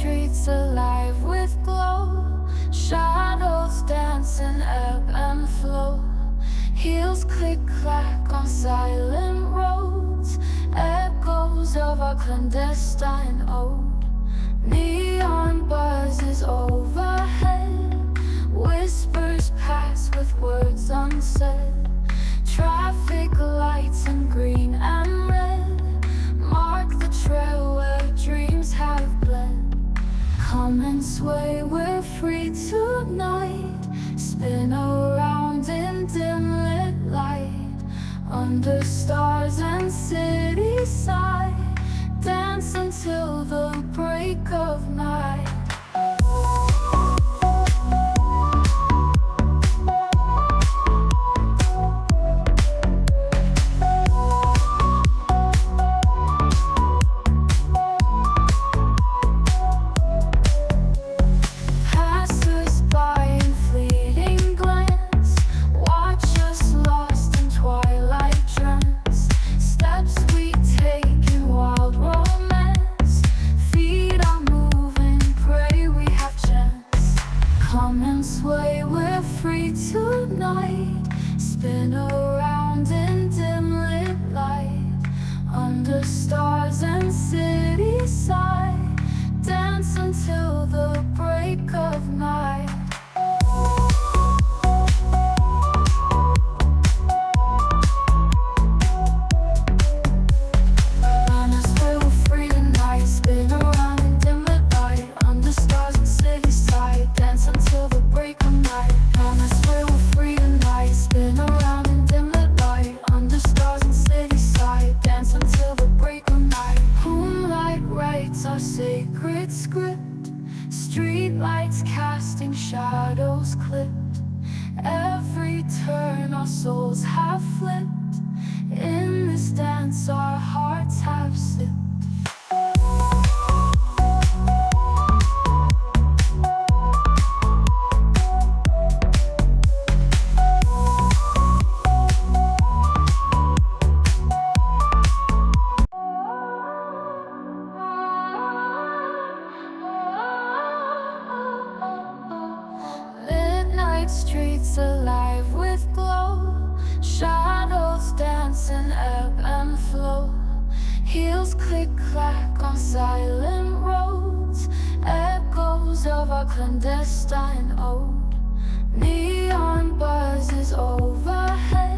streets alive with glow, shadows dancing, ebb and flow. Heels click-clack on silent roads, echoes of our clandestine ode. Neon buzzes overhead, whispers pass with words unsaid. Traffic lights in green and red mark the trail where dreams have bled. Come and sway, we're free tonight. Spin around in dim lit light, under stars and city side. Dance until the break of night. Sway, we're free tonight. Spin around in dim lit light, under stars and city side. Dance until the break of night. Our sacred script, street lights casting shadows clipped. Every turn our souls have flipped. In this dance our hearts have sipped. Streets alive with glow, shadows dancing, ebb and flow. Heels click-clack on silent roads, echoes of our clandestine ode. Neon buzzes overhead,